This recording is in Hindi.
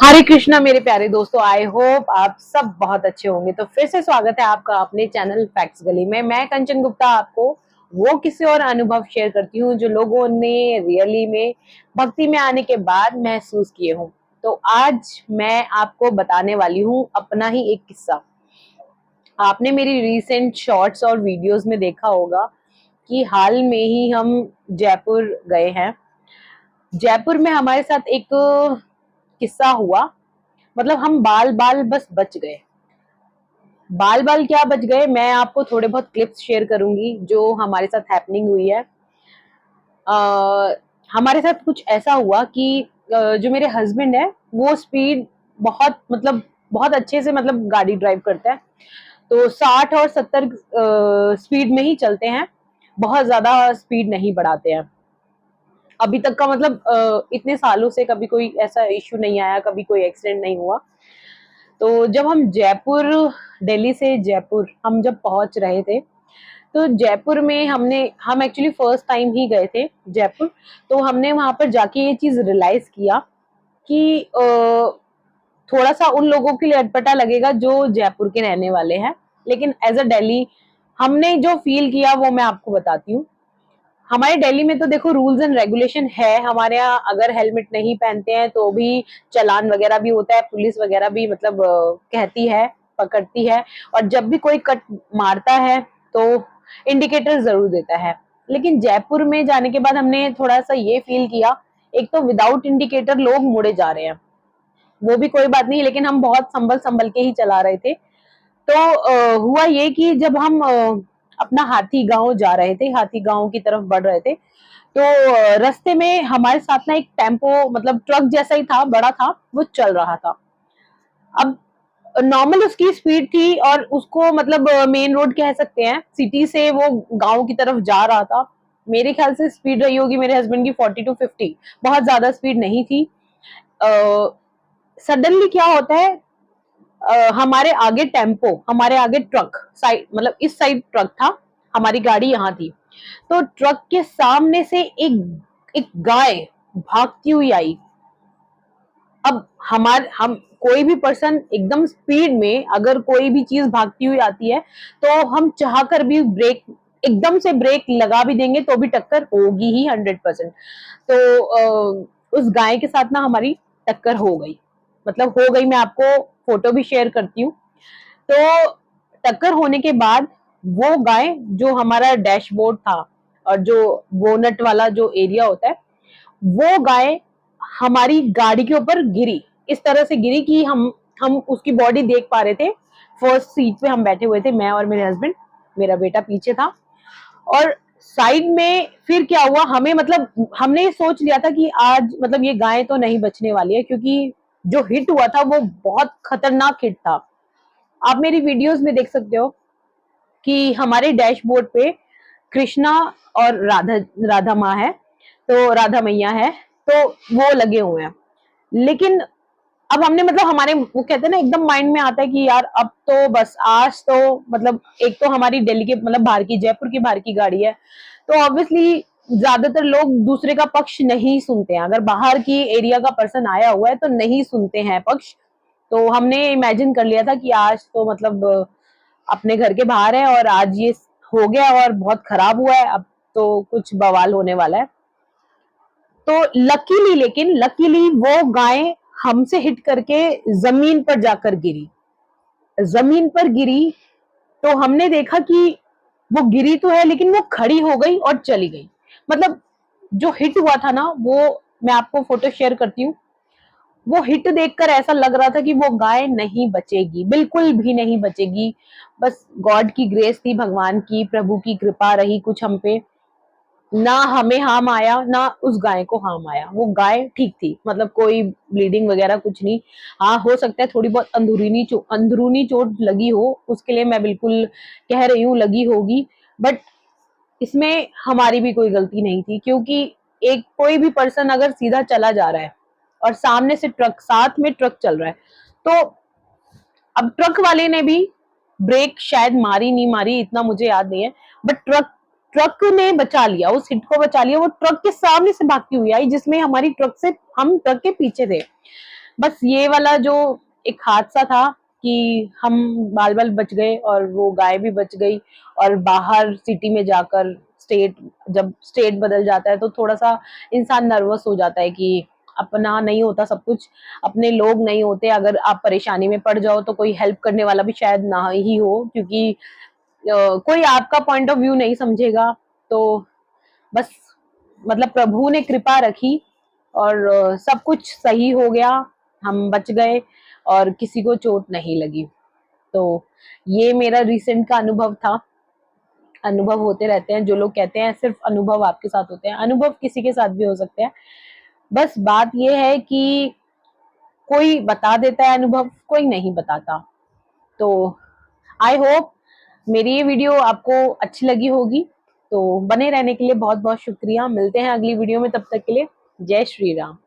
हरे कृष्णा मेरे प्यारे दोस्तों, आई होप आप सब बहुत अच्छे होंगे। तो फिर से स्वागत है आपका अपने चैनल फैक्ट्स गली में। मैं कंचन गुप्ता आपको वो किसी और अनुभव शेयर करती हूँ जो लोगों ने रियली में भक्ति में आने के बाद महसूस किए हों। तो आज मैं आपको बताने वाली हूँ अपना ही एक किस्सा। आपने मेरी रिसेंट शॉर्ट्स और वीडियोस में देखा होगा कि हाल में ही हम जयपुर गए हैं। जयपुर में हमारे साथ एक किस्सा हुआ। मतलब हम बाल बाल बस बच गए। बाल बाल क्या बच गए, मैं आपको थोड़े बहुत क्लिप्स शेयर करूंगी जो हमारे साथ हैपनिंग हुई है। आ, हमारे साथ कुछ ऐसा हुआ कि जो मेरे हस्बैंड है वो स्पीड बहुत मतलब बहुत अच्छे से मतलब गाड़ी ड्राइव करता है। तो 60 और 70 स्पीड में ही चलते हैं, बहुत ज्यादा स्पीड नहीं बढ़ाते हैं। अभी तक का मतलब इतने सालों से कभी कोई ऐसा इश्यू नहीं आया, कभी कोई एक्सीडेंट नहीं हुआ। तो जब हम जयपुर, दिल्ली से जयपुर हम जब पहुंच रहे थे, तो जयपुर में हम एक्चुअली फर्स्ट टाइम ही गए थे जयपुर। तो हमने वहां पर जाके ये चीज रियलाइज किया कि थोड़ा सा उन लोगों के लिए अटपटा लगेगा जो जयपुर के रहने वाले हैं, लेकिन एज अ दिल्ली हमने जो फील किया वो मैं आपको बताती हूँ। हमारे दिल्ली में तो देखो रूल्स एंड रेगुलेशन है। हमारे यहाँ अगर हेलमेट नहीं पहनते हैं तो भी चालान वगैरह भी होता है, पुलिस वगैरह भी मतलब कहती है, पकड़ती है। और जब भी कोई कट मारता है तो इंडिकेटर जरूर देता है। लेकिन जयपुर में जाने के बाद हमने थोड़ा सा ये फील किया, एक तो विदाउट इंडिकेटर लोग मुड़े जा रहे हैं। वो भी कोई बात नहीं, लेकिन हम बहुत संभल संभल के ही चला रहे थे। तो हुआ ये कि जब हम अपना हाथी गांव जा रहे थे, हाथी गांव की तरफ बढ़ रहे थे, तो रास्ते में हमारे साथ ना एक टेम्पो मतलब ट्रक जैसा ही था, बड़ा था, वो चल रहा था। अब नॉर्मल उसकी स्पीड थी और उसको मतलब मेन रोड कह सकते हैं, सिटी से वो गांव की तरफ जा रहा था। मेरे ख्याल से स्पीड रही होगी मेरे हस्बैंड की 40 to 50, बहुत ज्यादा स्पीड नहीं थी। सडनली क्या होता है, हमारे आगे टेम्पो, हमारे आगे ट्रक साइड मतलब इस साइड ट्रक था, हमारी गाड़ी यहाँ थी। तो ट्रक के सामने से एक एक गाय भागती हुई आई। अब हम कोई भी पर्सन एकदम स्पीड में अगर कोई भी चीज भागती हुई आती है तो हम चाहकर भी ब्रेक, एकदम से ब्रेक लगा भी देंगे तो भी टक्कर होगी ही 100%। तो उस गाय के साथ ना हमारी टक्कर हो गई, मतलब हो गई। मैं आपको फोटो भी शेयर करती हूँ। तो टक्कर होने के बाद वो गाय, जो हमारा डैशबोर्ड था और जो बोनट वाला जो एरिया होता है, वो गाय हमारी गाड़ी के ऊपर गिरी। इस तरह से गिरी कि हम उसकी बॉडी देख पा रहे थे। फर्स्ट सीट पे हम बैठे हुए थे, मैं और मेरे हस्बैंड, मेरा बेटा पीछे था। और साइड में फिर क्या हुआ, हमें मतलब हमने ये सोच लिया था कि आज मतलब ये गाय तो नहीं बचने वाली है, क्योंकि जो हिट हुआ था वो बहुत खतरनाक हिट था। आप मेरी वीडियोस में देख सकते हो कि हमारे डैशबोर्ड पे कृष्णा और राधा राधा माँ है, तो राधा मैया है, तो वो लगे हुए हैं। लेकिन अब हमने मतलब हमारे वो कहते हैं ना, एकदम माइंड में आता है कि यार अब तो बस आज तो मतलब एक तो हमारी दिल्ली के मतलब बाहर की, जयपुर की बाहर की गाड़ी है, तो ऑब्वियसली ज्यादातर लोग दूसरे का पक्ष नहीं सुनते हैं। अगर बाहर की एरिया का पर्सन आया हुआ है तो नहीं सुनते हैं पक्ष। तो हमने इमेजिन कर लिया था कि आज तो मतलब अपने घर के बाहर है और आज ये हो गया और बहुत खराब हुआ है, अब तो कुछ बवाल होने वाला है। तो लकीली, लेकिन लकीली वो गाय हमसे हिट करके जमीन पर जाकर गिरी। जमीन पर गिरी तो हमने देखा कि वो गिरी तो है लेकिन वो खड़ी हो गई और चली गई। मतलब जो हिट हुआ था ना, वो मैं आपको फोटो शेयर करती हूँ। वो हिट देखकर ऐसा लग रहा था कि वो गाय नहीं बचेगी, बिल्कुल भी नहीं बचेगी। बस गॉड की ग्रेस थी, भगवान की, प्रभु की कृपा रही कुछ हम पे। ना हमें हार्म आया ना उस गाय को हार्म आया। वो गाय ठीक थी, मतलब कोई ब्लीडिंग वगैरह कुछ नहीं। हाँ, हो सकता है थोड़ी बहुत अंदरूनी चोट लगी हो, उसके लिए मैं बिल्कुल कह रही हूँ लगी होगी। बट इसमें हमारी भी कोई गलती नहीं थी, क्योंकि एक कोई भी पर्सन अगर सीधा चला जा रहा है और सामने से ट्रक, साथ में ट्रक चल रहा है, तो अब ट्रक वाले ने भी ब्रेक शायद मारी नहीं मारी इतना मुझे याद नहीं है, बट ट्रक ट्रक ने बचा लिया, उस हिट को बचा लिया। वो ट्रक के सामने से भागती हुई आई, जिसमें हमारी ट्रक से, हम ट्रक के पीछे थे। बस ये वाला जो एक हादसा था कि हम बाल बाल बच गए और वो गाय भी बच गई, और बाहर सिटी में जाकर स्टेट, जब स्टेट बदल जाता है तो थोड़ा सा इंसान नर्वस हो जाता है कि अपना नहीं होता सब कुछ, अपने लोग नहीं होते, अगर आप परेशानी में पड़ जाओ तो कोई हेल्प करने वाला भी शायद ना ही हो, क्योंकि कोई आपका पॉइंट ऑफ व्यू नहीं समझेगा। तो बस मतलब प्रभु ने कृपा रखी और सब कुछ सही हो गया, हम बच गए और किसी को चोट नहीं लगी। तो ये मेरा रिसेंट का अनुभव था। अनुभव होते रहते हैं, जो लोग कहते हैं सिर्फ अनुभव आपके साथ होते हैं, अनुभव किसी के साथ भी हो सकते हैं। बस बात ये है कि कोई बता देता है अनुभव, कोई नहीं बताता। तो आई होप मेरी ये वीडियो आपको अच्छी लगी होगी। तो बने रहने के लिए बहुत बहुत शुक्रिया। मिलते हैं अगली वीडियो में, तब तक के लिए जय श्री राम।